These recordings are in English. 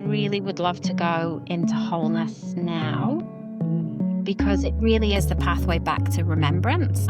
really would love to go into wholeness now Mm. because it really is the pathway back to remembrance.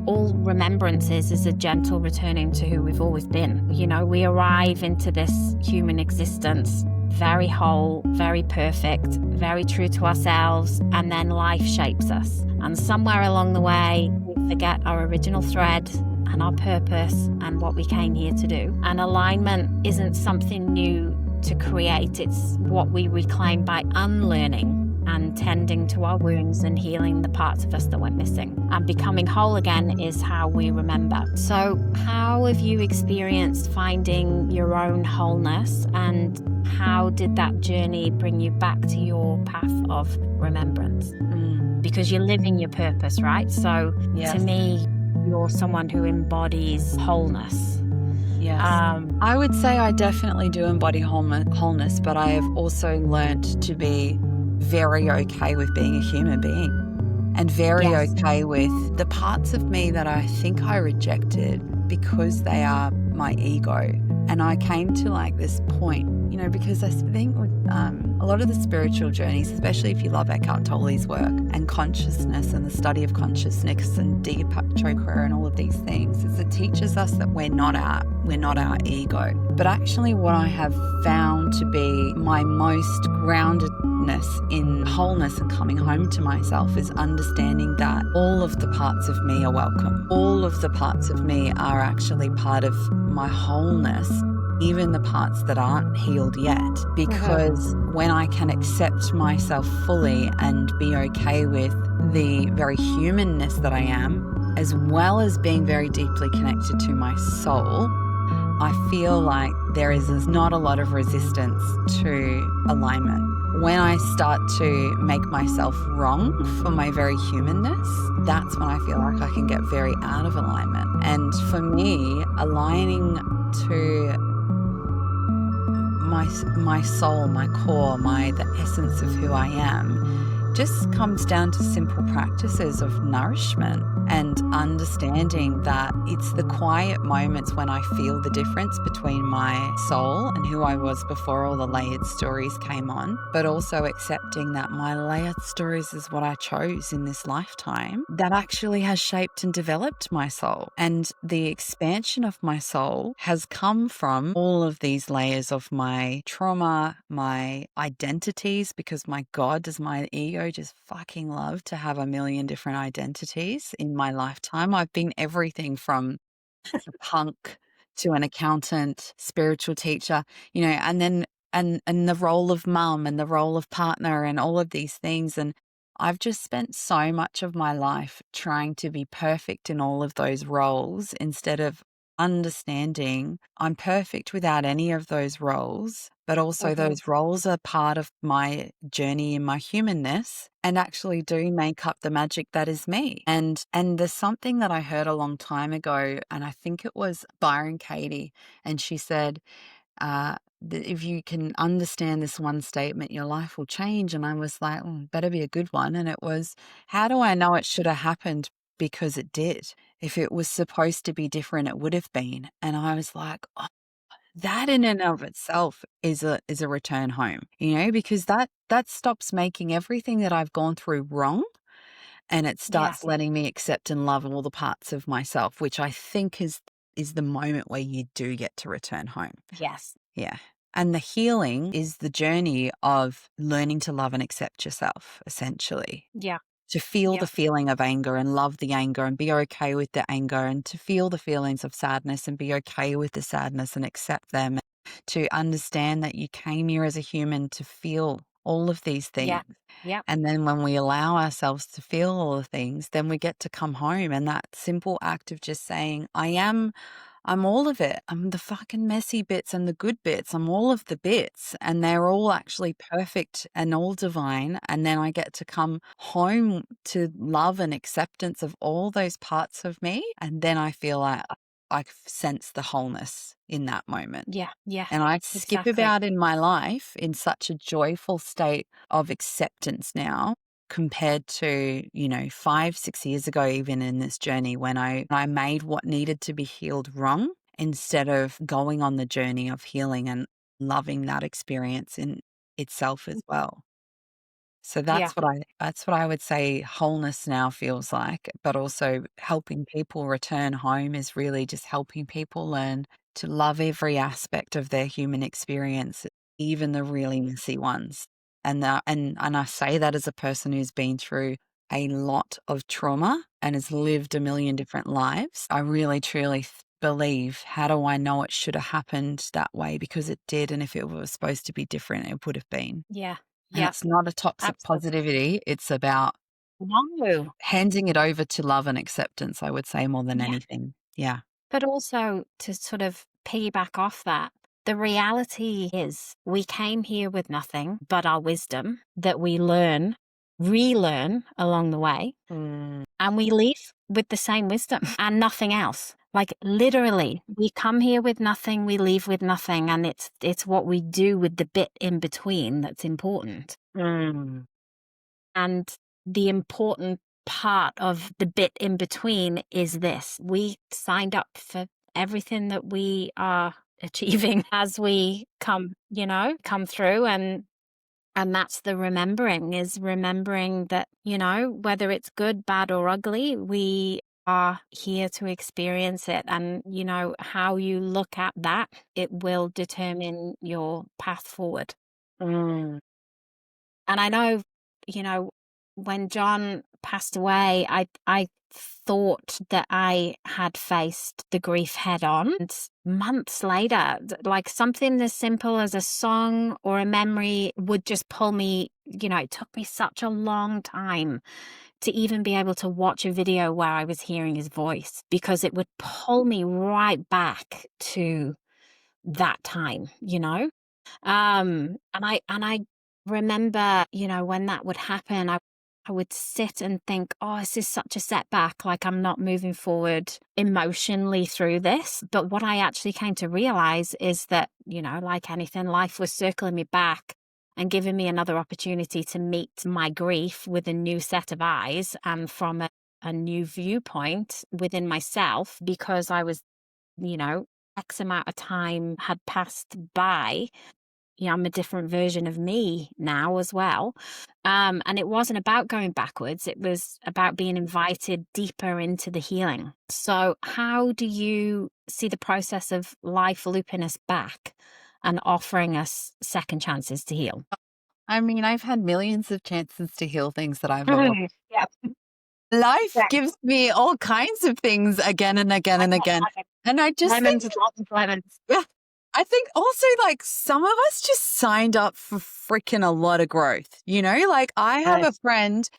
All remembrance is a gentle returning to who we've always been. You know, we arrive into this human existence very whole, very perfect, very true to ourselves, and then life shapes us. And somewhere along the way, we forget our original thread and our purpose and what we came here to do. And alignment isn't something new to create, it's what we reclaim by unlearning and tending to our wounds and healing the parts of us that we're missing. And becoming whole again is how we remember. So how have you experienced finding your own wholeness, and how did that journey bring you back to your path of remembrance? Because you're living your purpose, right? So Yes. to me, you're someone who embodies wholeness. Yes. I would say I definitely do embody wholeness, but I have also learnt to be very okay with being a human being and very Yes. okay with the parts of me that I think I rejected because they are my ego. And I came to like this point, you know, because I think with a lot of the spiritual journeys, especially if you love Eckhart Tolle's work and consciousness and the study of consciousness and Deepak Chopra and all of these things, is it teaches us that we're not our ego. But actually what I have found to be my most groundedness in wholeness and coming home to myself is understanding that all of the parts of me are welcome. All of the parts of me are actually part of my wholeness, even the parts that aren't healed yet, because when I can accept myself fully and be okay with the very humanness that I am, as well as being very deeply connected to my soul, I feel like there is not a lot of resistance to alignment. When I start to make myself wrong for my very humanness, that's when I feel like I can get very out of alignment. And for me, aligning to my soul, my core, the essence of who I am, just comes down to simple practices of nourishment and understanding that it's the quiet moments when I feel the difference between my soul and who I was before all the layered stories came on, but also accepting that my layered stories is what I chose in this lifetime that actually has shaped and developed my soul. And the expansion of my soul has come from all of these layers of my trauma, my identities, because my God, does my ego just fucking love to have a million different identities in my lifetime. I've been everything from a punk to an accountant, spiritual teacher, you know, and then and the role of mum and the role of partner and all of these things. And I've just spent so much of my life trying to be perfect in all of those roles instead of understanding I'm perfect without any of those roles, but also those roles are part of my journey in my humanness and actually do make up the magic that is me. And there's something that I heard a long time ago, and I think it was Byron Katie, and she said, that if you can understand this one statement, your life will change. And I was like, better be a good one. And it was, how do I know it should have happened? Because it did. If it was supposed to be different, it would have been. And I was like, oh, that in and of itself is a return home, you know, because that stops making everything that I've gone through wrong. And it starts letting me accept and love all the parts of myself, which I think is the moment where you do get to return home. Yes. Yeah. And the healing is the journey of learning to love and accept yourself, essentially. Yeah. To feel Yeah. the feeling of anger and love the anger and be okay with the anger, and to feel the feelings of sadness and be okay with the sadness and accept them. To understand that you came here as a human to feel all of these things. Yeah. Yeah. And then when we allow ourselves to feel all the things, then we get to come home. And that simple act of just saying, I'm all of it. I'm the fucking messy bits and the good bits. I'm all of the bits, and they're all actually perfect and all divine. And then I get to come home to love and acceptance of all those parts of me. And then I feel like I sense the wholeness in that moment. Yeah. Yeah. And I skip Exactly. about in my life in such a joyful state of acceptance now, compared to, 5, 6 years ago, even in this journey when I made what needed to be healed wrong instead of going on the journey of healing. And loving that experience in itself as well. So Yeah. that's what I would say wholeness now feels like, but also helping people return home is really just helping people learn to love every aspect of their human experience, even the really messy ones. And I say that as a person who's been through a lot of trauma and has lived a million different lives. I really truly believe, how do I know it should have happened that way? Because it did, and if it was supposed to be different, it would have been. Yeah. And Yeah. it's not a toxic Absolutely. positivity, it's about No. handing it over to love and acceptance, I would say, more than Yeah. anything. Yeah. But also to sort of piggyback off that, the reality is we came here with nothing but our wisdom that we relearn along the way, Mm. and we leave with the same wisdom and nothing else. Like literally, we come here with nothing, we leave with nothing, and it's what we do with the bit in between that's important. Mm. And the important part of the bit in between is this: we signed up for everything that we are achieving as we come through. And that's the remembering, is remembering that, whether it's good, bad, or ugly, we are here to experience it. And, how you look at that, it will determine your path forward. Mm. And I know, you know, when John passed away, I thought that I had faced the grief head on. And months later, like something as simple as a song or a memory would just pull me, it took me such a long time to even be able to watch a video where I was hearing his voice, because it would pull me right back to that time. And I remember, when that would happen, I would sit and think, oh, this is such a setback. Like, I'm not moving forward emotionally through this. But what I actually came to realize is that, like anything, life was circling me back and giving me another opportunity to meet my grief with a new set of eyes and from a new viewpoint within myself, because I was, X amount of time had passed by. I'm a different version of me now as well. And it wasn't about going backwards. It was about being invited deeper into the healing. So how do you see the process of life looping us back and offering us second chances to heal? I mean, I've had millions of chances to heal things that I've avoided. Yeah. Life Yeah. gives me all kinds of things again and again and again. And I just think, Lemons, lots of lemons. yeah, I think also, like, some of us just signed up for freaking a lot of growth. Like, I have a Yes. friend,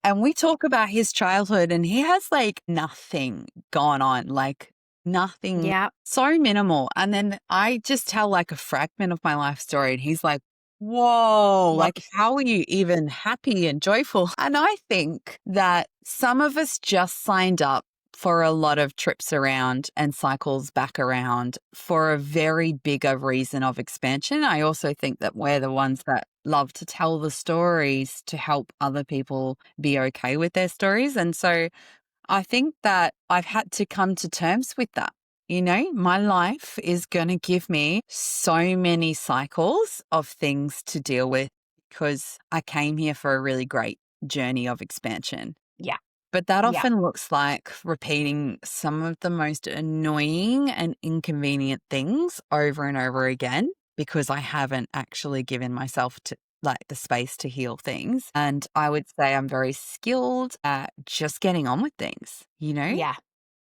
and we talk about his childhood, and he has like nothing going on, like nothing, Yeah. so minimal. And then I just tell like a fragment of my life story, and he's like, whoa, Wow. like, how are you even happy and joyful? And I think that some of us just signed up for a lot of trips around and cycles back around for a very bigger reason of expansion. I also think that we're the ones that love to tell the stories to help other people be okay with their stories. And so I think that I've had to come to terms with that. My life is going to give me so many cycles of things to deal with because I came here for a really great journey of expansion. Yeah. But that Yeah. often looks like repeating some of the most annoying and inconvenient things over and over again because I haven't actually given myself to like the space to heal things. And I would say I'm very skilled at just getting on with things, Yeah.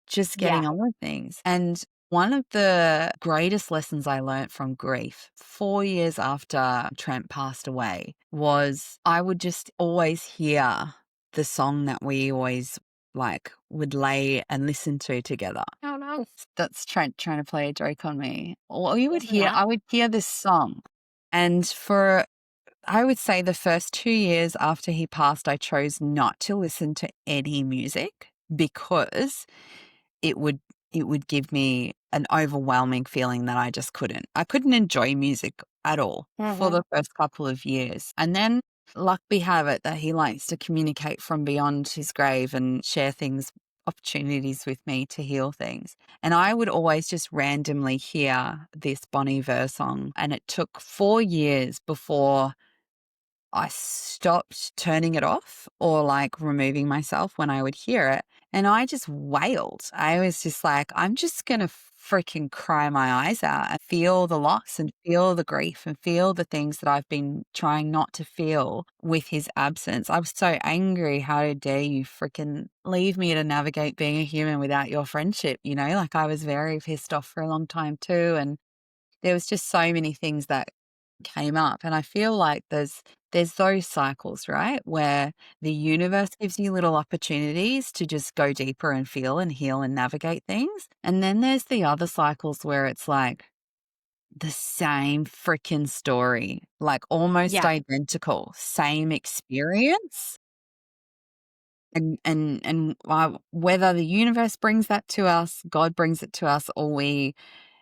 just Yeah. getting on with things. And one of the greatest lessons I learned from grief 4 years after Trent passed away was I would just always hear the song that we always like would lay and listen to together. Oh no. That's Trent trying to play a joke on me. Or you would Wasn't hear, that? I would hear this song. And for, I would say the first 2 years after he passed, I chose not to listen to any music because it would it would give me an overwhelming feeling that I just couldn't. I couldn't enjoy music at all for Mm-hmm. the first couple of years. And then luck be have it that he likes to communicate from beyond his grave and share things opportunities with me to heal things. And I would always just randomly hear this Bon Iver song. And it took 4 years before I stopped turning it off or like removing myself when I would hear it. And I just wailed. I was just like, I'm just going to freaking cry my eyes out and feel the loss and feel the grief and feel the things that I've been trying not to feel with his absence. I was so angry. How dare you freaking leave me to navigate being a human without your friendship? You know, like I was very pissed off for a long time too. And there was just so many things that came up. And I feel like there's those cycles, right? Where the universe gives you little opportunities to just go deeper and feel and heal and navigate things. And then there's the other cycles where it's like the same freaking story, like almost Yeah. identical, same experience. And whether the universe brings that to us, God brings it to us, or we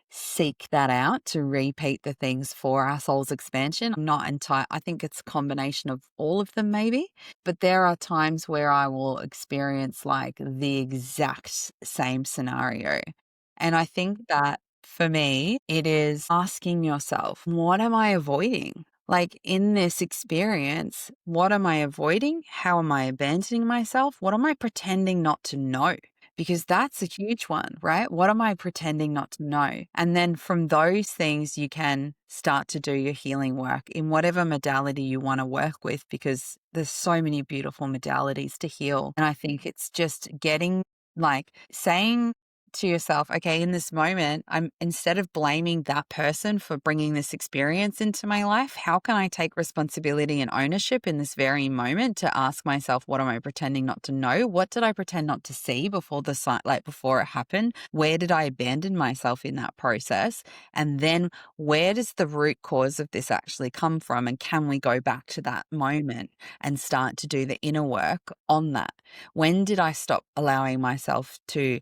seek that out to repeat the things for our soul's expansion. I'm not entire. I think it's a combination of all of them, maybe. But there are times where I will experience like the exact same scenario. And I think that for me, it is asking yourself, what am I avoiding? Like in this experience, what am I avoiding? How am I abandoning myself? What am I pretending not to know? Because that's a huge one, right? What am I pretending not to know? And then from those things, you can start to do your healing work in whatever modality you want to work with, because there's so many beautiful modalities to heal. And I think it's just getting like saying to yourself, okay, in this moment, I'm instead of blaming that person for bringing this experience into my life, how can I take responsibility and ownership in this very moment to ask myself, what am I pretending not to know? What did I pretend not to see before before it happened? Where did I abandon myself in that process? And then where does the root cause of this actually come from? And can we go back to that moment and start to do the inner work on that? When did I stop allowing myself to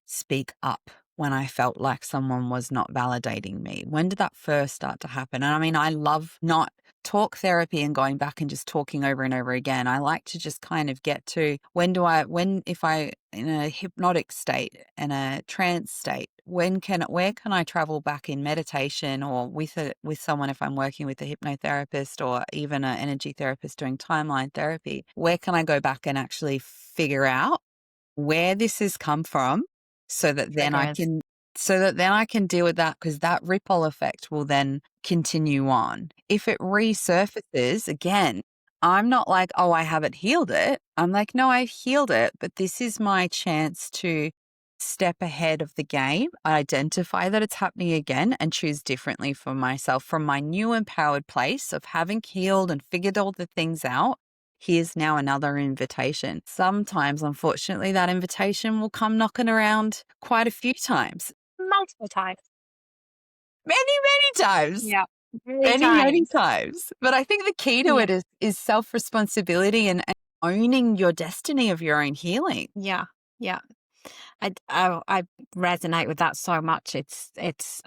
speak up when I felt like someone was not validating me? When did that first start to happen? And I mean, I love not talk therapy and going back and just talking over and over again. I like to just kind of get to if I in a hypnotic state, in a trance state, where can I travel back in meditation or with someone, if I'm working with a hypnotherapist or even an energy therapist doing timeline therapy, where can I go back and actually figure out where this has come from so that then I Triggers. can deal with that, because that ripple effect will then continue on. If it resurfaces again, I'm not like, oh, I haven't healed it. I'm like, no, I've healed it, but this is my chance to step ahead of the game, identify that it's happening again, and choose differently for myself from my new empowered place of having healed and figured all the things out. Here's now another invitation. Sometimes, unfortunately, that invitation will come knocking around quite a few times. Multiple times. Many, many times. Yeah. Many Many, many times. times. But I think the key to Yeah. it is self-responsibility and owning your destiny of your own healing. Yeah. Yeah. I resonate with that so much.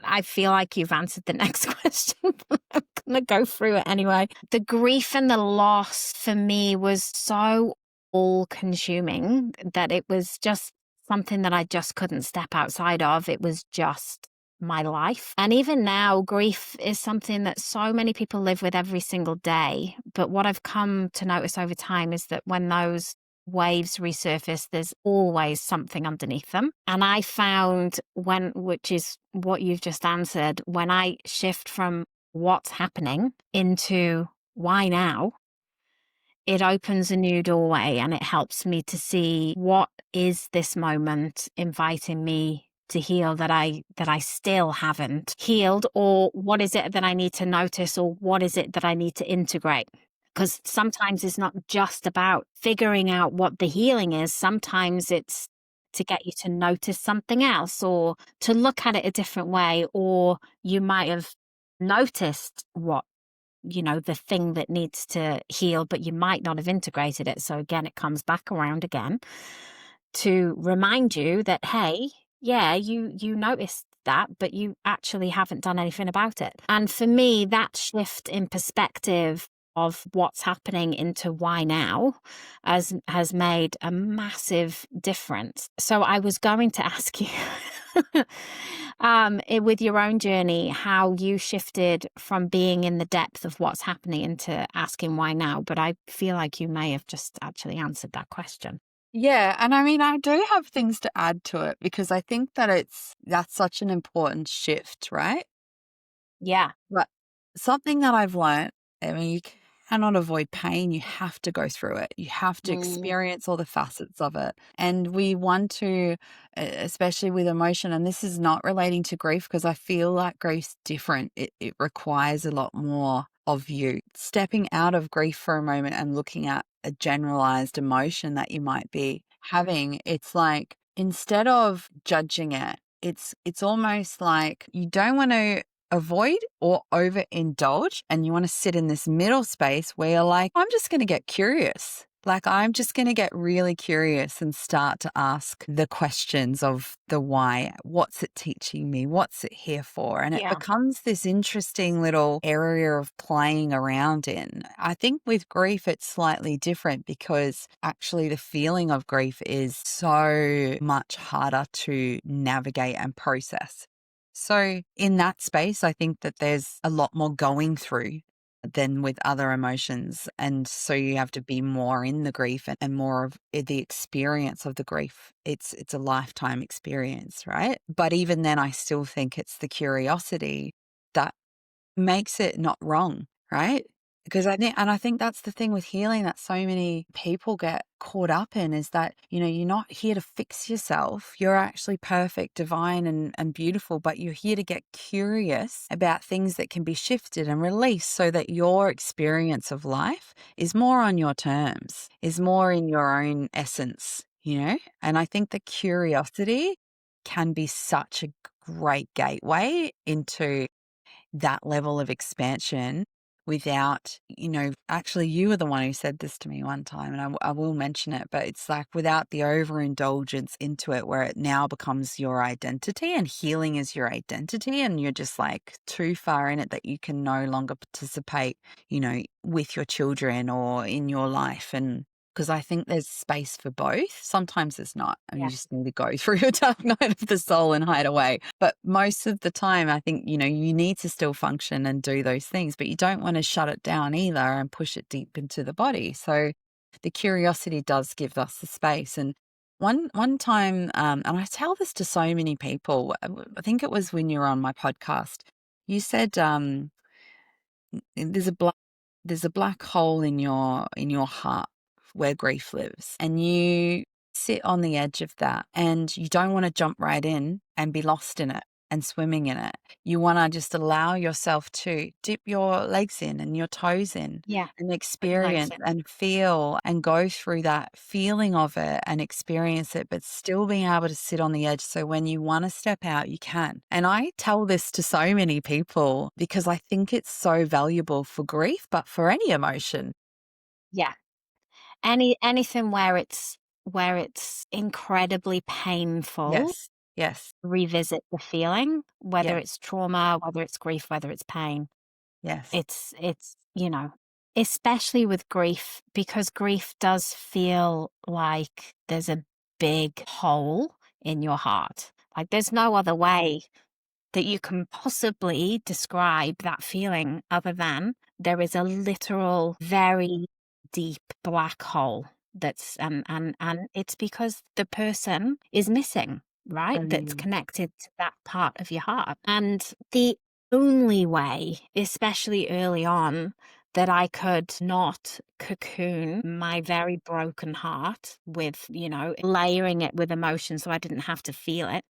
I feel like you've answered the next question, but I'm gonna go through it anyway. The grief and the loss for me was so all consuming that it was just something that I just couldn't step outside of. It was just my life. And even now, grief is something that so many people live with every single day. But what I've come to notice over time is that when those waves resurface, there's always something underneath them. And I found which is what you've just answered, when I shift from what's happening into why now, it opens a new doorway and it helps me to see what is this moment inviting me to heal that I still haven't healed, or what is it that I need to notice, or what is it that I need to integrate. Because sometimes it's not just about figuring out what the healing is. Sometimes it's to get you to notice something else or to look at it a different way, or you might have noticed the thing that needs to heal, but you might not have integrated it. So again, it comes back around again to remind you that, hey, yeah, you noticed that, but you actually haven't done anything about it. And for me, that shift in perspective of what's happening into why now has made a massive difference. So I was going to ask you with your own journey, how you shifted from being in the depth of what's happening into asking why now, but I feel like you may have just actually answered that question. Yeah, and I mean, I do have things to add to it because I think that that's such an important shift, right? Yeah. But something that I've learned, I mean, you cannot avoid pain. You have to go through it. You have to Mm, experience all the facets of it. And we want to, especially with emotion, and this is not relating to grief because I feel like grief's different. It requires a lot more of you. Stepping out of grief for a moment and looking at a generalized emotion that you might be having, it's like instead of judging it, it's almost like you don't want to avoid or overindulge. And you want to sit in this middle space where you're like, I'm just going to get curious. Like, I'm just going to get really curious and start to ask the questions of the why. What's it teaching me? What's it here for? And it yeah. becomes this interesting little area of playing around in. I think with grief, it's slightly different because actually the feeling of grief is so much harder to navigate and process. So, in that space, I think that there's a lot more going through than with other emotions. And so you have to be more in the grief and more of the experience of the grief. It's a lifetime experience, right? But even then, I still think it's the curiosity that makes it not wrong, right? Because I think that's the thing with healing that so many people get caught up in is that, you're not here to fix yourself. You're actually perfect, divine, and beautiful, but you're here to get curious about things that can be shifted and released so that your experience of life is more on your terms, is more in your own essence. And I think the curiosity can be such a great gateway into that level of expansion without, actually, you were the one who said this to me one time, and I will mention it, but it's like without the overindulgence into it, where it now becomes your identity and healing is your identity, and you're just like too far in it that you can no longer participate, with your children or in your life. And because I think there's space for both. Sometimes there's not, and you Yeah. just need to go through your dark night of the soul and hide away. But most of the time, I think, you need to still function and do those things, but you don't want to shut it down either and push it deep into the body. So the curiosity does give us the space. And one time, and I tell this to so many people, I think it was when you were on my podcast, you said, there's a black hole in your heart where grief lives, and you sit on the edge of that and you don't want to jump right in and be lost in it and swimming in it. You want to just allow yourself to dip your legs in and your toes in Yeah. and Put your legs experience in. and feel and go through that feeling of it and experience it, but still being able to sit on the edge. So when you want to step out, you can. And I tell this to so many people because I think it's so valuable for grief, but for any emotion. Yeah. Anything where it's incredibly painful, Yes. Yes. revisit the feeling, whether Yes. it's trauma, whether it's grief, whether it's pain. Yes. It's especially with grief, because grief does feel like there's a big hole in your heart. Like there's no other way that you can possibly describe that feeling other than there is a literal, very deep black hole that's and it's because the person is missing, right? That's Mm. connected to that part of your heart. And the only way, especially early on, that I could not cocoon my very broken heart with, layering it with emotion so I didn't have to feel it,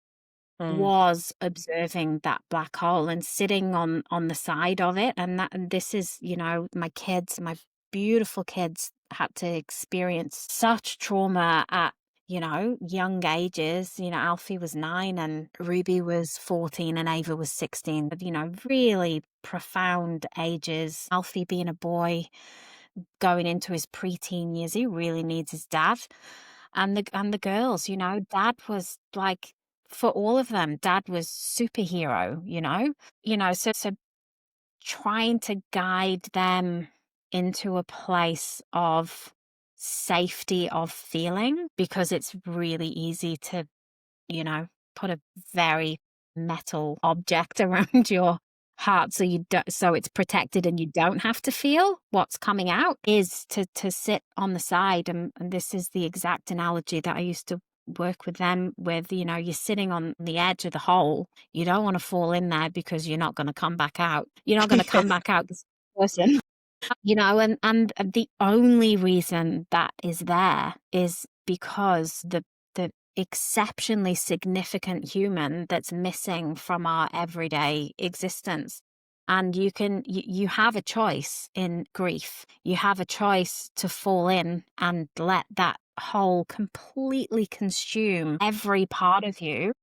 Mm. was observing that black hole and sitting on the side of it. And this is, my kids, my beautiful kids, had to experience such trauma at, young ages. Alfie was 9 and Ruby was 14 and Ava was 16. But, really profound ages. Alfie being a boy going into his preteen years, he really needs his dad. And the girls, dad was like, for all of them, dad was superhero. So trying to guide them into a place of safety of feeling, because it's really easy to, put a very metal object around your heart so you don't, so it's protected and you don't have to feel what's coming out, is to sit on the side. And this is the exact analogy that I used to work with them with. You're sitting on the edge of the hole. You don't want to fall in there because you're not going to come back out. You're not going to come back out this person. And the only reason that is there is because the exceptionally significant human that's missing from our everyday existence. And you have a choice in grief. You have a choice to fall in and let that hole completely consume every part of you,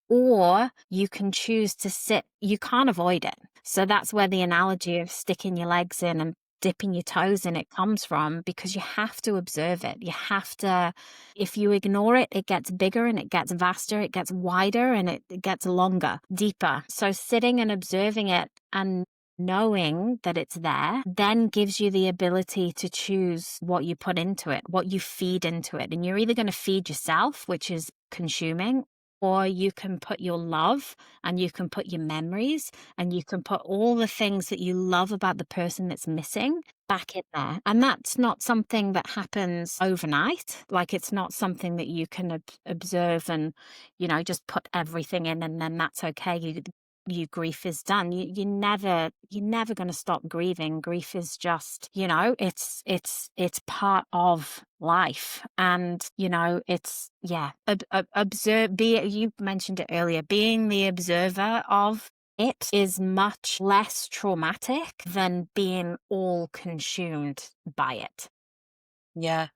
or you can choose to sit. You can't avoid it. So that's where the analogy of sticking your legs in and dipping your toes in it comes from, because you have to observe it. You have to, if you ignore it, it gets bigger and it gets vaster, it gets wider, and it gets longer, deeper. So sitting and observing it and knowing that it's there then gives you the ability to choose what you put into it, what you feed into it. And you're either going to feed yourself, which is consuming, or you can put your love, and you can put your memories, and you can put all the things that you love about the person that's missing back in there. And that's not something that happens overnight. Like, it's not something that you can observe and, just put everything in and then that's okay. You grief is done. You're never going to stop grieving. Grief is just, it's part of life. And it's, yeah, you mentioned it earlier, being the observer of it is much less traumatic than being all consumed by it. Yeah.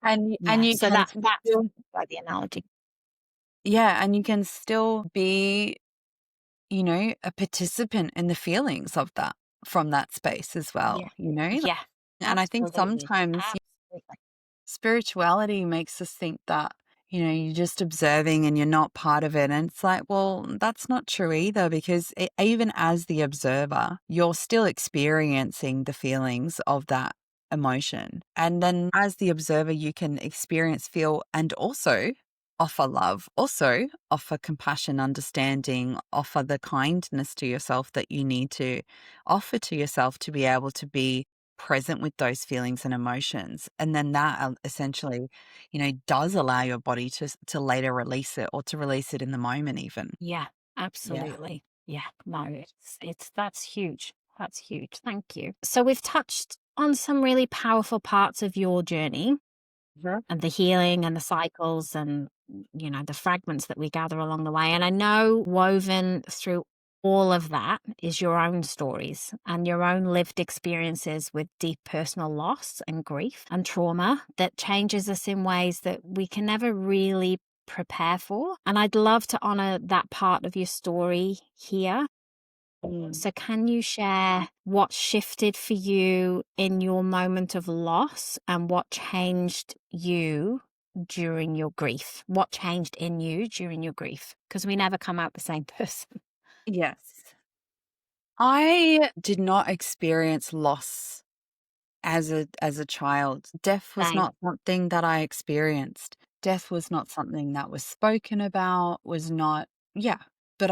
And Yeah, you so can that's still, by the analogy. yeah, and you can still be, a participant in the feelings of that from that space as Yeah, well. yeah, And I think absolutely, sometimes absolutely. spirituality makes us think that, you're just observing and you're not part of it. And it's like, well, that's not true either, because even as the observer, you're still experiencing the feelings of that emotion. And then as the observer, you can experience, feel, and also offer love, also offer compassion, understanding, offer the kindness to yourself that you need to offer to yourself to be able to be present with those feelings and emotions. And then that essentially, does allow your body to later release it, or to release it in the moment even. Yeah, Yeah. absolutely. Yeah, no, that's huge. That's huge. Thank you. So we've touched on some really powerful parts of your journey Mhm. and the healing and the cycles and, the fragments that we gather along the way. And I know woven through all of that is your own stories and your own lived experiences with deep personal loss and grief and trauma that changes us in ways that we can never really prepare for. And I'd love to honor that part of your story here. Mm. So, can you share what shifted for you in your moment of loss and what changed you during your grief? What changed in you during your grief? Because we never come out the same person. Yes. I did not experience loss as a child. Death was Same. not something that I experienced. Death was not something that was spoken about, was not, yeah. But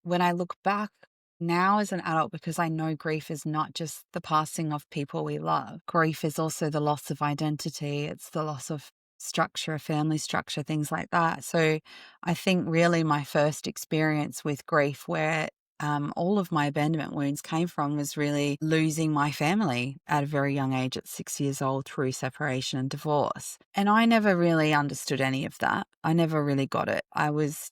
when I look back now as an adult, because I know grief is not just the passing of people we love, grief is also the loss of identity, it's the loss of structure, family structure, things like that. So I think really my first experience with grief, where all of my abandonment wounds came from, was really losing my family at a very young age, at 6 years old, through separation and divorce. And I never really understood any of that. I never really got it. I was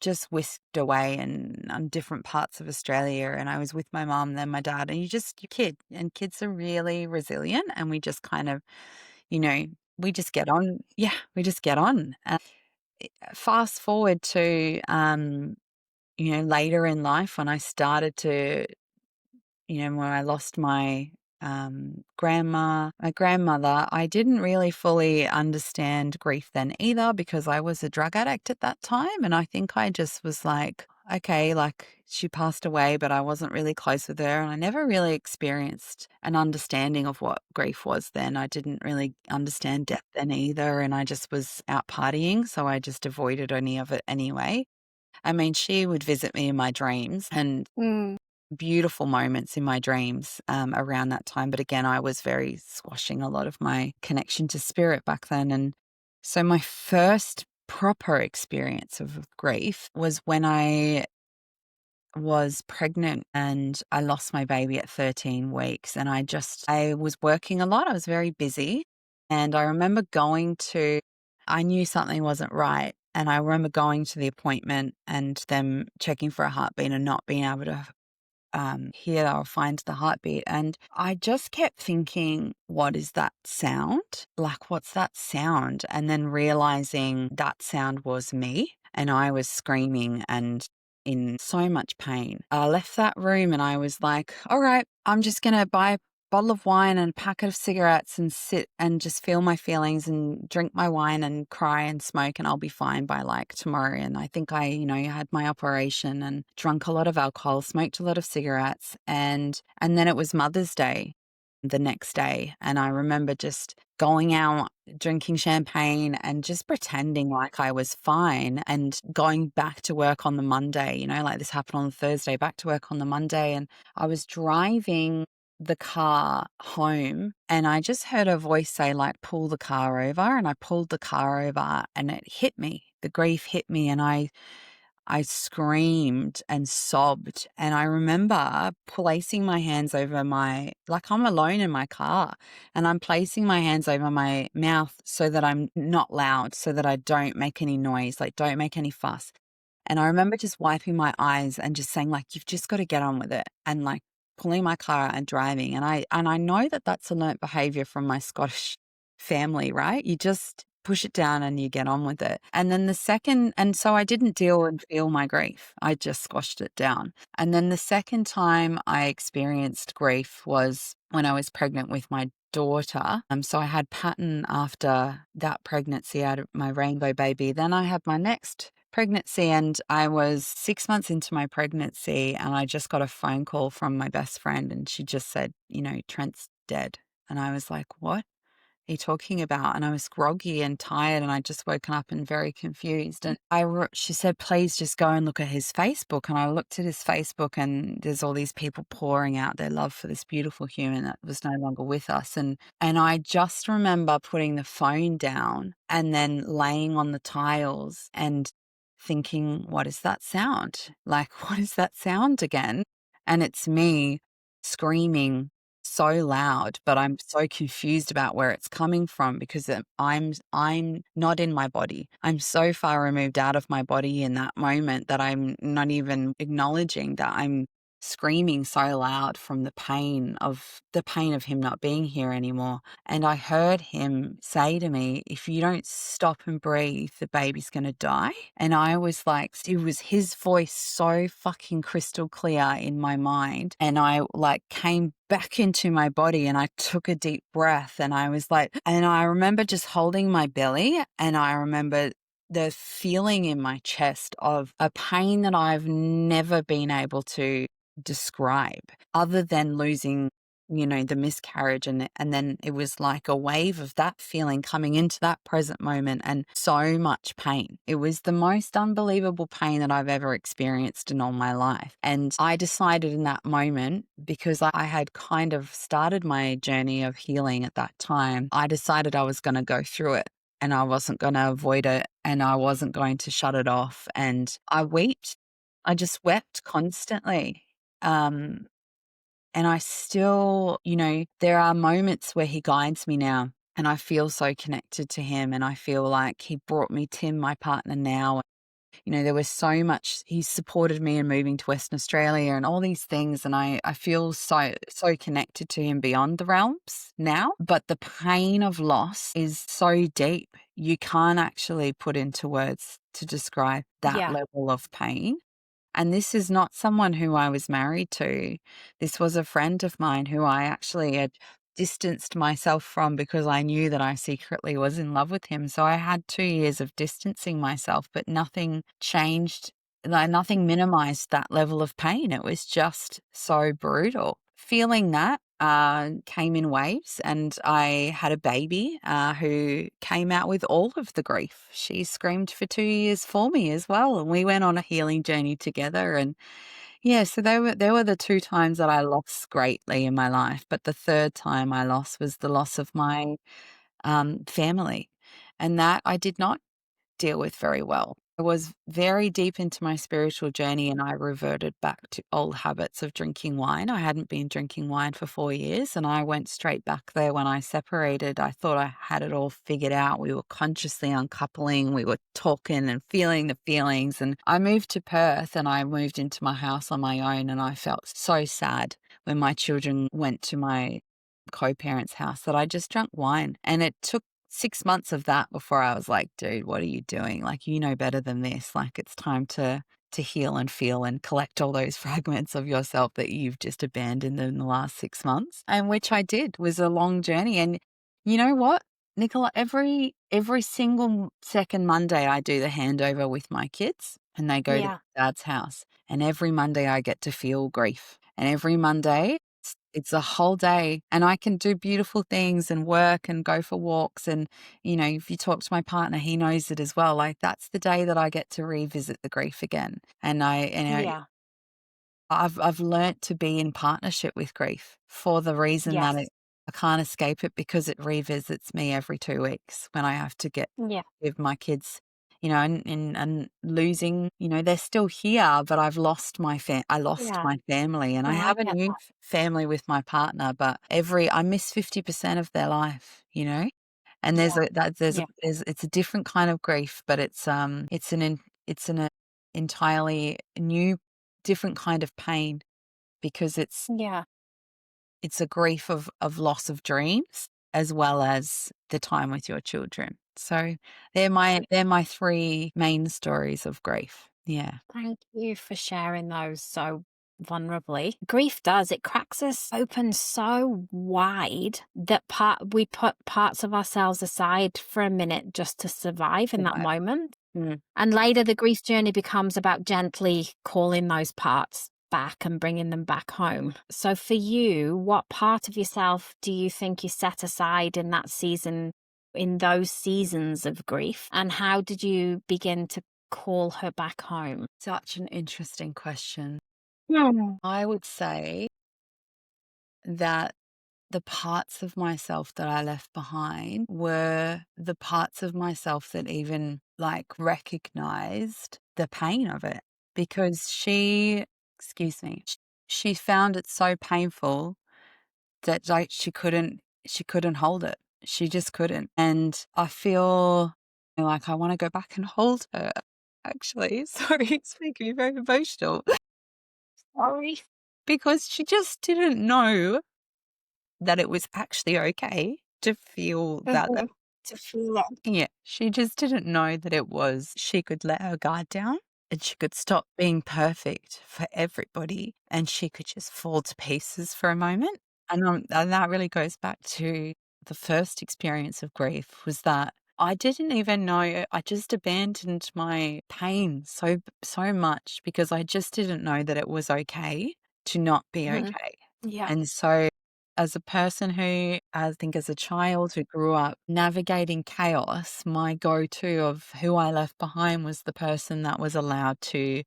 just whisked away and on different parts of Australia, and I was with my mom, then my dad, and you kid, and kids are really resilient, and we just kind of, you know, we just get on. Yeah, we just get on. Fast forward to, later in life, when I started to, when I lost my my grandmother, I didn't really fully understand grief then either, because I was a drug addict at that time. And I think I just was like, okay, like she passed away, but I wasn't really close with her. And I never really experienced an understanding of what grief was then. I didn't really understand death then either. And I just was out partying. So I just avoided any of it anyway. I mean, she would visit me in my dreams and Mm. beautiful moments in my dreams around that time. But again, I was very squashing a lot of my connection to spirit back then. And so my first proper experience of grief was when I was pregnant and I lost my baby at 13 weeks. And I was working a lot. I was very busy. And I remember I knew something wasn't right. And I remember going to the appointment and them checking for a heartbeat and not being able to hear or find the heartbeat. And I just kept thinking, what is that sound? Like, what's that sound? And then realizing that sound was me and I was screaming and in so much pain. I left that room and I was like, all right, I'm just going to buy a bottle of wine and a packet of cigarettes and sit and just feel my feelings and drink my wine and cry and smoke and I'll be fine by like tomorrow. And I think had my operation and drunk a lot of alcohol, smoked a lot of cigarettes, and then it was Mother's Day the next day. And I remember just going out, drinking champagne and just pretending like I was fine and going back to work on the Monday, like this happened on the Thursday, back to work on the Monday. And I was driving the car home and I just heard a voice say like, pull the car over. And I pulled the car over and it hit me. The grief hit me and I screamed and sobbed. And I remember placing my hands over like I'm alone in my car and I'm placing my hands over my mouth so that I'm not loud, so that I don't make any noise, like don't make any fuss. And I remember just wiping my eyes and just saying like, you've just got to get on with it. And like pulling my car out and driving. And I know that that's a learnt behavior from my Scottish family, right? You just push it down and you get on with it. And then so I didn't deal and feel my grief. I just squashed it down. And then the second time I experienced grief was when I was pregnant with my daughter. So I had pattern after that pregnancy. I had my rainbow baby. Then I had my next pregnancy and I was 6 months into my pregnancy and I just got a phone call from my best friend and she just said, Trent's dead. And I was like, what are you talking about? And I was groggy and tired and I'd just woken up and very confused. And she said, please just go and look at his Facebook. And I looked at his Facebook and there's all these people pouring out their love for this beautiful human that was no longer with us. And I just remember putting the phone down and then laying on the tiles and thinking, what is that sound? Like, what is that sound again? And it's me screaming so loud, but I'm so confused about where it's coming from because I'm not in my body. I'm so far removed out of my body in that moment that I'm not even acknowledging that I'm screaming so loud from the pain of him not being here anymore. And I heard him say to me, if you don't stop and breathe, the baby's going to die. And I was like, it was his voice so fucking crystal clear in my mind. And I like came back into my body and I took a deep breath and I was like, and I remember just holding my belly and I remember the feeling in my chest of a pain that I've never been able to describe other than losing the miscarriage and then it was like a wave of that feeling coming into that present moment and so much pain. It was the most unbelievable pain that I've ever experienced in all my life. And I decided in that moment, because I had kind of started my journey of healing at that time, I decided I was going to go through it and I wasn't going to avoid it and I wasn't going to shut it off. And I wept. I just wept constantly. And I still, there are moments where he guides me now and I feel so connected to him and I feel like he brought me Tim, my partner now. There was so much, he supported me in moving to Western Australia and all these things. And I feel so connected to him beyond the realms now. But the pain of loss is so deep. You can't actually put into words to describe that Yeah. level of pain. And this is not someone who I was married to. This was a friend of mine who I actually had distanced myself from because I knew that I secretly was in love with him. So I had 2 years of distancing myself, but nothing changed like, nothing minimized that level of pain. It was just so brutal. Feeling that came in waves, and I had a baby who came out with all of the grief. She screamed for 2 years for me as well, and we went on a healing journey together. And yeah, so they were the two times that I lost greatly in my life. But the third time I lost was the loss of my family, and that I did not deal with very well. I was very deep into my spiritual journey and I reverted back to old habits of drinking wine. I hadn't been drinking wine for 4 years and I went straight back there when I separated. I thought I had it all figured out. We were consciously uncoupling, we were talking and feeling the feelings. And I moved to Perth and I moved into my house on my own. And I felt so sad when my children went to my co-parents' house that I just drank wine. And it took 6 months of that before I was like, dude, what are you doing? Like, you know better than this. Like, it's time to heal and feel and collect all those fragments of yourself that you've just abandoned in the last 6 months. And which I did was a long journey. And you know what, Nicola, every single second Monday I do the handover with my kids and they go to Yeah. dad's house. And every Monday I get to feel grief. And every Monday it's a whole day and I can do beautiful things and work and go for walks. And, you know, if you talk to my partner, he knows it as well. Like that's the day that I get to revisit the grief again. And Yeah. I've learnt to be in partnership with grief for the reason that Yes. I can't escape it because it revisits me every 2 weeks when I have to get Yeah. with my kids, you know, and losing, you know, they're still here, but I lost Yeah. my family and I No, I have a get new that. family with my partner, but I miss 50% of their life, you know? And Yeah. Yeah. it's a different kind of grief, but it's an entirely new different kind of pain because Yeah. it's a grief of loss of dreams as well as the time with your children. So they're my 3 main stories of grief. Yeah. Thank you for sharing those so vulnerably. Grief it cracks us open so wide that we put parts of ourselves aside for a minute just to survive in that Right. moment. Mm. And later the grief journey becomes about gently calling those parts back and bringing them back home. So for you, what part of yourself do you think you set aside in that season, in those seasons of grief? And how did you begin to call her back home? Such an interesting question. Yeah. I would say that the parts of myself that I left behind were the parts of myself that even like recognized the pain of it because excuse me, she found it so painful that like she couldn't hold it. She just couldn't. And I feel like I want to go back and hold her. Actually, sorry, it's making me very emotional Sorry. because she just didn't know that it was actually okay to feel that. Mhm. To feel it. Yeah, she just didn't know that she could let her guard down and she could stop being perfect for everybody and she could just fall to pieces for a moment. And that really goes back to the first experience of grief was that I didn't even know, I just abandoned my pain so much because I just didn't know that it was okay to not be Mhm. okay. Yeah. And so, as a person who, I think, as a child who grew up navigating chaos, my go to of who I left behind was the person that was allowed to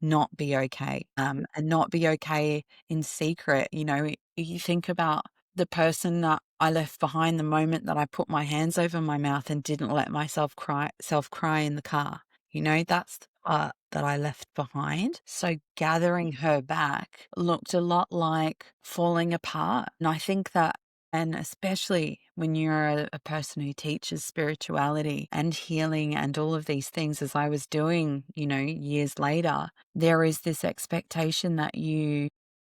not be okay, and not be okay in secret. You know, you think about the person that I left behind the moment that I put my hands over my mouth and didn't let myself self cry in the car. You know, that's the part that I left behind. So gathering her back looked a lot like falling apart. And I think that and especially when you're a person who teaches spirituality and healing and all of these things, as I was doing, you know, years later, there is this expectation that you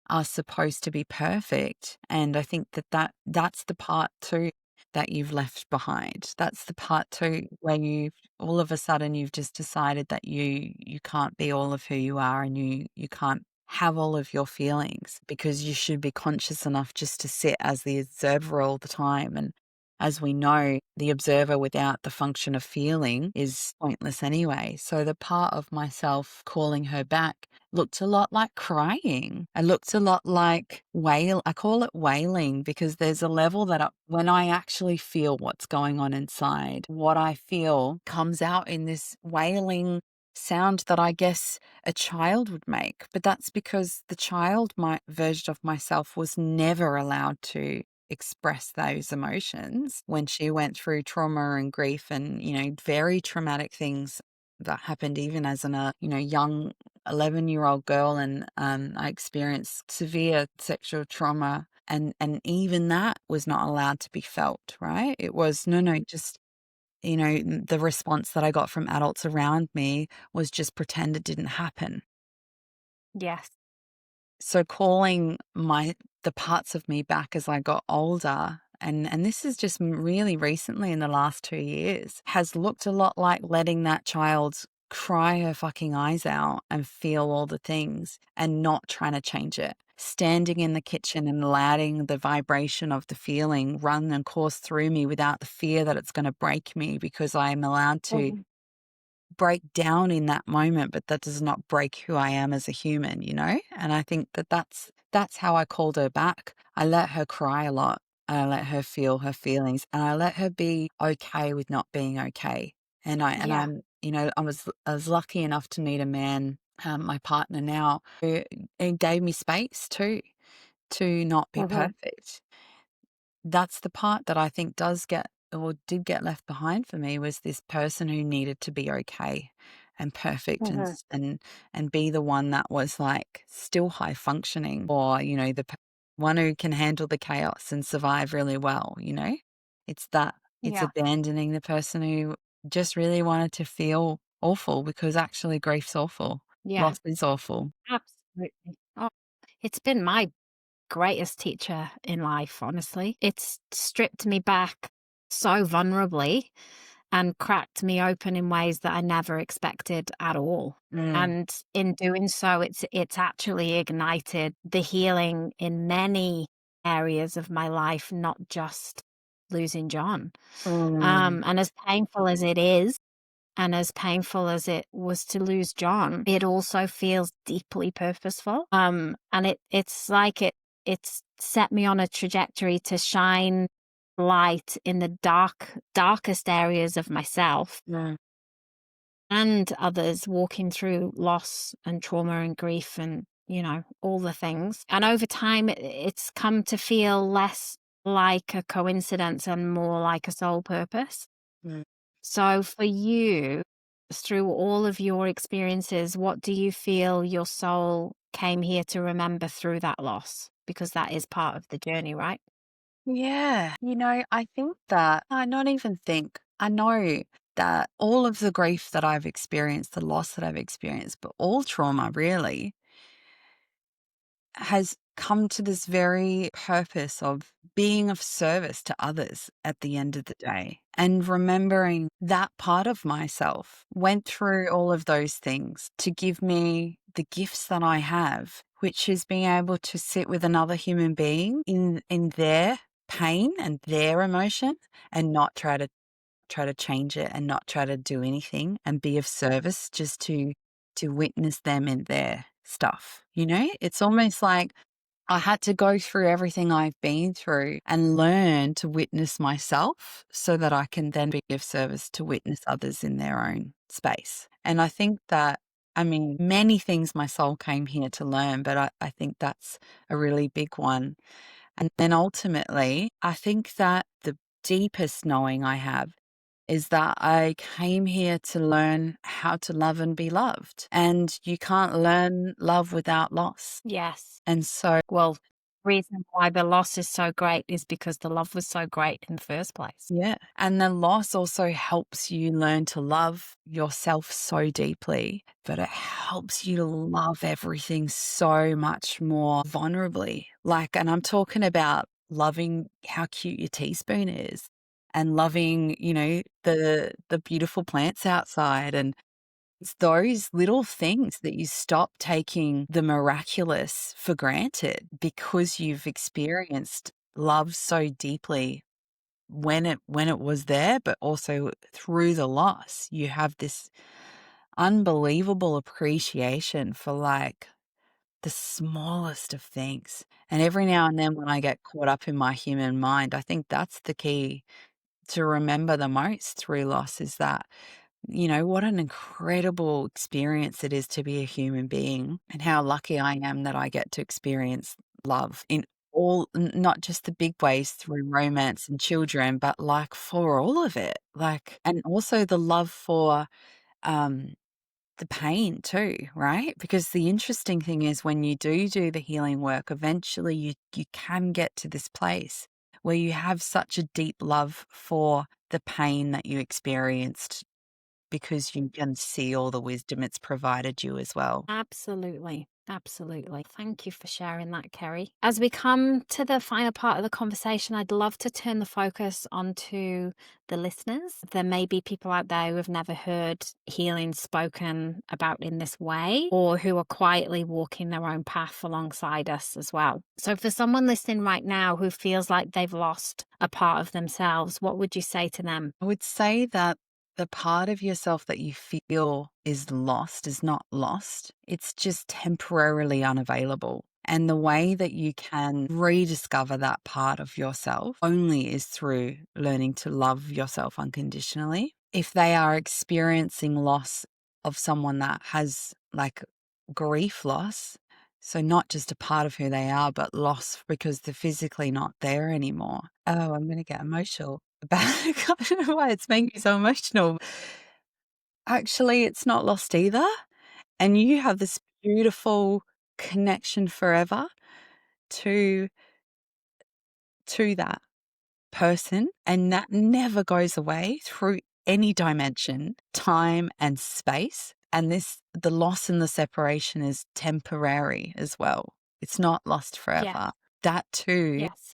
are supposed to be perfect. And I think that's the part too that you've left behind. That's the part too where you all of a sudden you've just decided that you can't be all of who you are and you can't have all of your feelings because you should be conscious enough just to sit as the observer all the time. And as we know, the observer without the function of feeling is pointless anyway. So the part of myself calling her back looked a lot like crying. It looked a lot like I call it wailing because there's a level that when I actually feel what's going on inside, what I feel comes out in this wailing sound that I guess a child would make. But that's because the child, my version of myself, was never allowed to express those emotions when she went through trauma and grief and, very traumatic things that happened even as young 11-year-old girl. And I experienced severe sexual trauma. And even that was not allowed to be felt, right? It was, no, just, the response that I got from adults around me was just pretend it didn't happen. Yes. So calling the parts of me back as I got older, and this is just really recently in the last 2 years, has looked a lot like letting that child cry her fucking eyes out and feel all the things and not trying to change it. Standing in the kitchen and letting the vibration of the feeling run and course through me without the fear that it's going to break me, because I am allowed to Mhm. break down in that moment, but that does not break who I am as a human, And I think that that's how I called her back. I let her cry a lot. And I let her feel her feelings, and I let her be okay with not being okay. And Yeah. I was lucky enough to meet a man, my partner now, who gave me space too to not be Mhm. perfect. That's the part that I think does get or did get left behind for me, was this person who needed to be okay and perfect and Mhm. s and be the one that was, like, still high functioning, or, one who can handle the chaos and survive really well? It's that it's Yeah. abandoning the person who just really wanted to feel awful, because actually grief's awful. Yeah. Loss is awful. Absolutely. Oh, it's been my greatest teacher in life, honestly. It's stripped me back so vulnerably and cracked me open in ways that I never expected at all. Mm, And in doing so, it's actually ignited the healing in many areas of my life, not just losing John. mm, And as painful as it is, and as painful as it was to lose John, it also feels deeply purposeful. And it's like it's set me on a trajectory to shine light in the darkest areas of myself mm. and others walking through loss and trauma and grief and, all the things. And over time, it's come to feel less like a coincidence and more like a soul purpose. Mm. So for you, through all of your experiences, what do you feel your soul came here to remember through that loss? Because that is part of the journey, right? Yeah. I think that I not even think, I know that all of the grief that I've experienced, the loss that I've experienced, but all trauma really has come to this very purpose of being of service to others at the end of the day. And remembering that part of myself went through all of those things to give me the gifts that I have, which is being able to sit with another human being in their pain and their emotion, and not try to change it, and not try to do anything, and be of service just to witness them in their stuff. It's almost like I had to go through everything I've been through and learn to witness myself, so that I can then be of service to witness others in their own space. And I think that, I mean, many things my soul came here to learn, but I think that's a really big one. And then ultimately, I think that the deepest knowing I have is that I came here to learn how to love and be loved. And you can't learn love without loss. Yes. And so, Well, reason why the loss is so great is because the love was so great in the first place. yeah. And the loss also helps you learn to love yourself so deeply, but it helps you to love everything so much more vulnerably. And I'm talking about loving how cute your teaspoon is, and loving, the beautiful plants outside. And it's those little things that you stop taking the miraculous for granted, because you've experienced love so deeply when it was there, but also through the loss, you have this unbelievable appreciation for like the smallest of things. And every now and then when I get caught up in my human mind, I think that's the key to remember the most through loss is that, what an incredible experience it is to be a human being and how lucky I am that I get to experience love in not just the big ways through romance and children, but like for all of it. Like, and also the love for, um, the pain too, right? Because the interesting thing is when you do the healing work, eventually you can get to this place where you have such a deep love for the pain that you experienced because you can see all the wisdom it's provided you as well. Absolutely. Absolutely. Thank you for sharing that, Kerry. As we come to the final part of the conversation, I'd love to turn the focus onto the listeners. There may be people out there who have never heard healing spoken about in this way, or who are quietly walking their own path alongside us as well. So for someone listening right now who feels like they've lost a part of themselves, what would you say to them? I would say that the part of yourself that you feel is lost is not lost. It's just temporarily unavailable. And the way that you can rediscover that part of yourself only is through learning to love yourself unconditionally. If they are experiencing loss of someone that has like grief loss, so not just a part of who they are, but loss because they're physically not there anymore. Oh, I'm going to get emotional about it. I don't know why it's making me so emotional. Actually, it's not lost either. And you have this beautiful connection forever to that person, and that never goes away through any dimension, time and space. And the loss and the separation is temporary as well. It's not lost Yes. forever. That too Yes.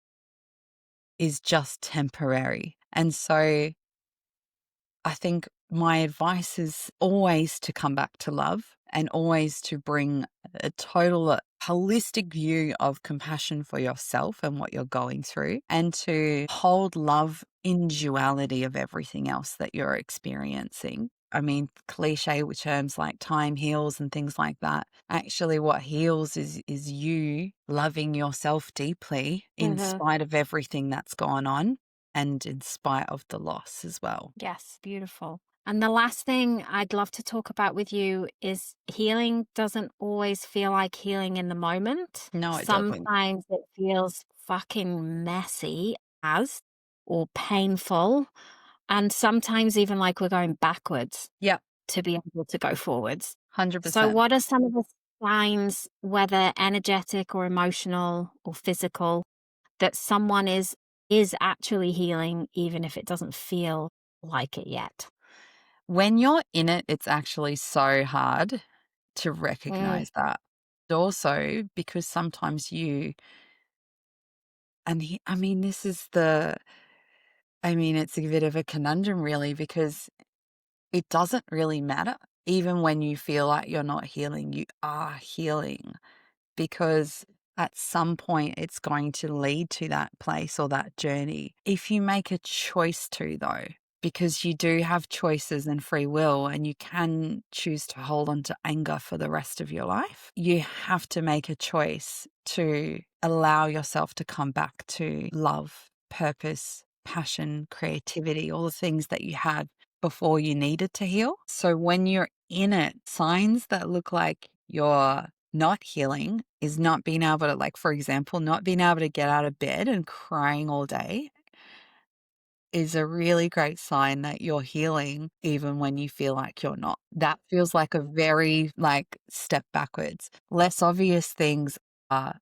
is just temporary. And so I think my advice is always to come back to love and always to bring a total holistic view of compassion for yourself and what you're going through, and to hold love in duality of everything else that you're experiencing. I mean, cliche with terms like time heals and things like that. Actually, what heals is you loving yourself deeply in Mhm. spite of everything that's gone on and in spite of the loss as well. Yes, beautiful. And the last thing I'd love to talk about with you is healing doesn't always feel like healing in the moment. No, it doesn't. Sometimes it feels fucking messy as or painful. And sometimes even like we're going backwards Yeah, to be able to go forwards. So, 100%. what are some of the signs, whether energetic or emotional or physical, that someone is actually healing, even if it doesn't feel like it yet? When you're in it, it's actually so hard to Mm, recognize that. Also, because sometimes I mean, it's a bit of a conundrum really, because it doesn't really matter. Even when you feel like you're not healing, you are healing. Because at some point it's going to lead to that place or that journey. If you make a choice to, though, because you do have choices and free will, and you can choose to hold on to anger for the rest of your life, you have to make a choice to allow yourself to come back to love, purpose, passion, creativity, all the things that you had before you needed to heal. So when you're in it, signs that look like you're not healing is not being able to, like, for example, not being able to get out of bed and crying all day is a really great sign that you're healing even when you feel like you're not. That feels like a very like step backwards. Less obvious things are,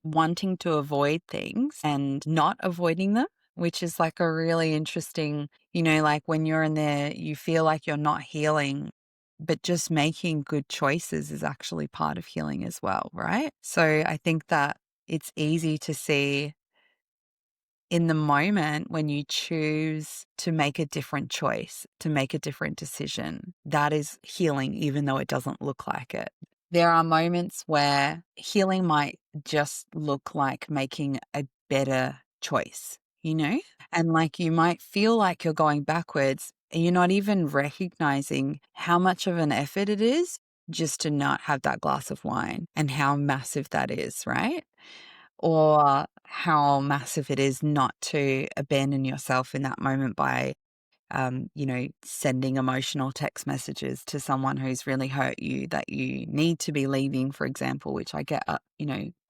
wanting to avoid things and not avoiding them, which is like a really interesting, like when you're in there, you feel like you're not healing, but just making good choices is actually part of healing as well, right? So I think that it's easy to see in the moment when you choose to make a different choice, to make a different decision, that is healing, even though it doesn't look like it. There are moments where healing might just look like making a better choice. you know? And like you might feel like you're going backwards and you're not even recognizing how much of an effort it is just to not have that glass of wine and how massive that is, right? Or how massive it is not to abandon yourself in that moment by sending emotional text messages to someone who's really hurt you that you need to be leaving, for example, which I get,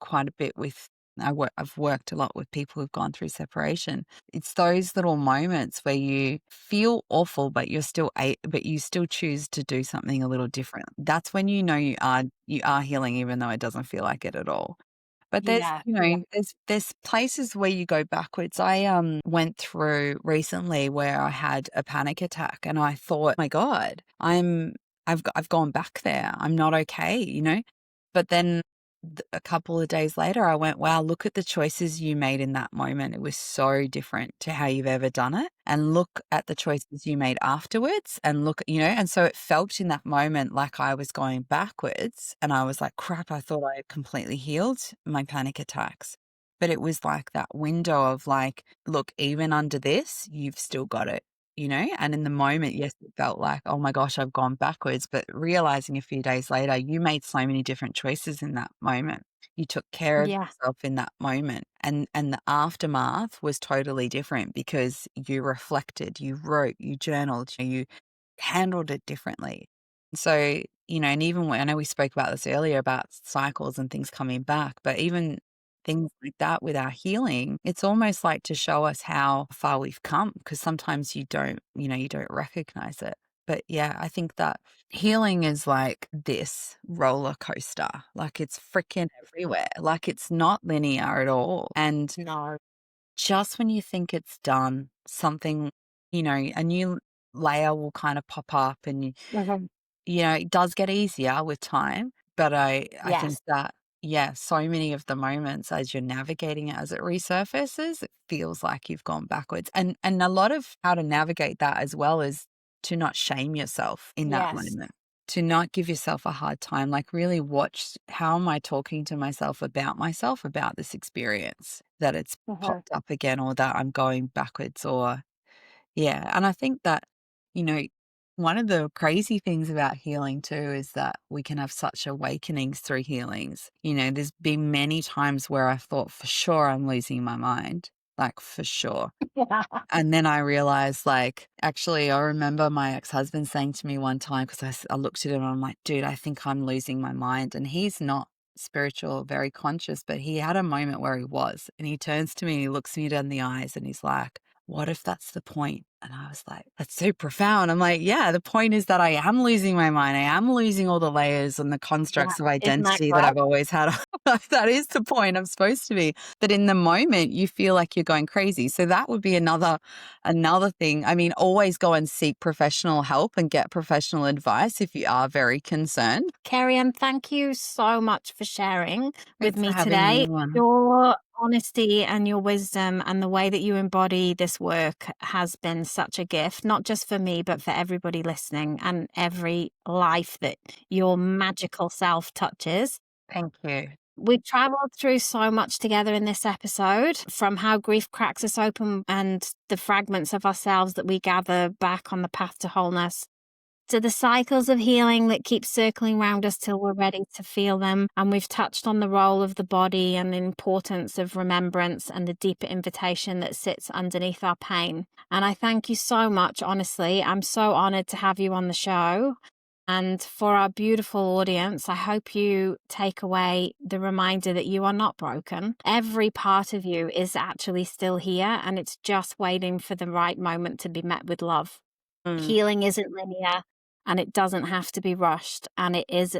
quite a bit with. I've worked a lot with people who've gone through separation. It's those little moments where you feel awful, but but you still choose to do something a little different. That's when you know you are healing, even though it doesn't feel like it at all. But there's, Yeah. there's places where you go backwards. I went through recently where I had a panic attack and I thought, "My God, I've gone back there. I'm not okay," you know? But then a couple of days later I went, "Wow, look at the choices you made in that moment. It was so different to how you've ever done it. And look at the choices you made afterwards and look, and so it felt in that moment like I was going backwards and I was like, crap, I thought I had completely healed my panic attacks. But it was like that window of like, look, even under this, you've still got it, And in the moment, yes, it felt like, oh my gosh, I've gone backwards. But realizing a few days later, you made so many different choices in that moment. You took care of Yeah. yourself in that moment. And the aftermath was totally different because you reflected, you wrote, you journaled, you handled it differently. So, and even when I know we spoke about this earlier about cycles and things coming back, but even things like that with our healing, it's almost like to show us how far we've come because sometimes you don't recognize it. But yeah, I think that healing is like this roller coaster. Like it's freaking everywhere. Like it's not linear at all. And No. just when you think it's done, something, a new layer will kind of pop up and Mhm. it does get easier with time, but I think Yes. that, yeah, so many of the moments as you're navigating it, as it resurfaces, it feels like you've gone backwards. And a lot of how to navigate that as well is to not shame yourself in that Yes. moment, to not give yourself a hard time, like really watch how am I talking to myself about this experience, that it's Mhm. popped up again or that I'm going backwards or yeah, and I think that, you know, one of the crazy things about healing too is that we can have such awakenings through healings. There's been many times where I thought for sure I'm losing my mind, like for sure. And then I realized, like, actually, I remember my ex-husband saying to me one time, because I looked at him and I'm like, dude, I think I'm losing my mind. And he's not spiritual, very conscious, but he had a moment where he was. And he turns to me and he looks me down the eyes and he's like, what if that's the point? And I was like, that's so profound. I'm like, yeah, the point is that I am losing my mind. I am losing all the layers and the Yeah. constructs of Isn't that identity that great? I've always had. That is the point I'm supposed to be. But in the moment, you feel like you're going crazy. So that would be another thing. I mean, always go and seek professional help and get professional advice if you are very concerned. Kerriann, thank you so much for sharing with Thanks for me having me today. on. Your honesty and your wisdom and the way that you embody this work has been such a gift, not just for me, but for everybody listening and every life that your magical self touches. Thank you. We've traveled through so much together in this episode, from how grief cracks us open and the fragments of ourselves that we gather back on the path to wholeness, to the cycles of healing that keep circling round us till we're ready to feel them. And we've touched on the role of the body and the importance of remembrance and the deeper invitation that sits underneath our pain. And I thank you so much, honestly. I'm so honored to have you on the show. And for our beautiful audience, I hope you take away the reminder that you are not broken. Every part of you is actually still here, and it's just waiting for the right moment to be met with love. Mm. Healing isn't linear and it doesn't have to be rushed. And it is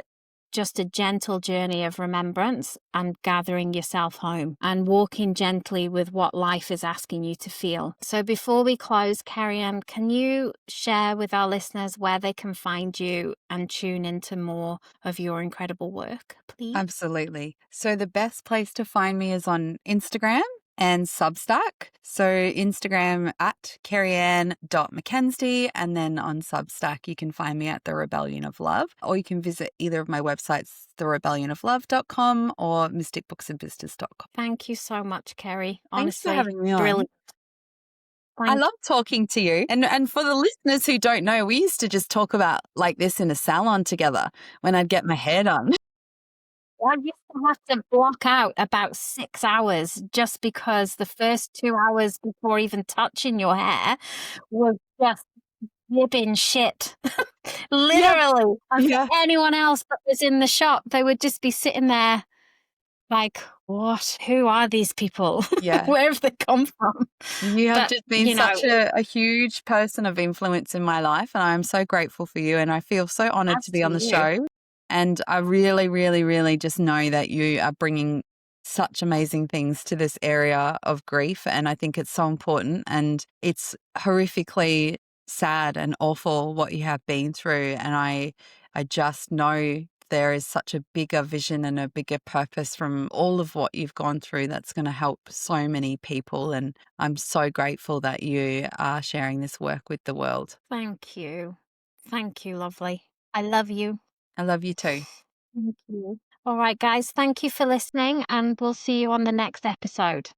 just a gentle journey of remembrance and gathering yourself home and walking gently with what life is asking you to feel. So before we close, Kerriann, can you share with our listeners where they can find you and tune into more of your incredible work, please? Absolutely. So the best place to find me is on Instagram and Substack. So Instagram at Kerriann.Mackenzie, and then on Substack you can find me at The Rebellion of Love, or you can visit either of my websites, therebellionoflove.com or mysticbooksandbusiness.com. Thank you so much, Kerry. Thanks for Honestly, having me on. brilliant. I love talking to you. And for the listeners who don't know, we used to just talk about like this in a salon together when I'd get my hair done. I used to have to block out about 6 hours just because the first 2 hours before even touching your hair was just ribbing shit. Yeah. Literally. And for Yeah. anyone else that was in the shop, they would just be sitting there like, "What? Who are these people? Yeah. Where have they come from?" You have But, just been you know, such a huge person of influence in my life, and I'm so grateful for you. And I feel so honored as to be to on the you. show. And I really, really, really just know that you are bringing such amazing things to this area of grief. And I think it's so important. And it's horrifically sad and awful what you have been through. And I just know there is such a bigger vision and a bigger purpose from all of what you've gone through that's going to help so many people. And I'm so grateful that you are sharing this work with the world. Thank you. Thank you, lovely. I love you. I love you too. Thank you. All right, guys, thank you for listening, and we'll see you on the next episode.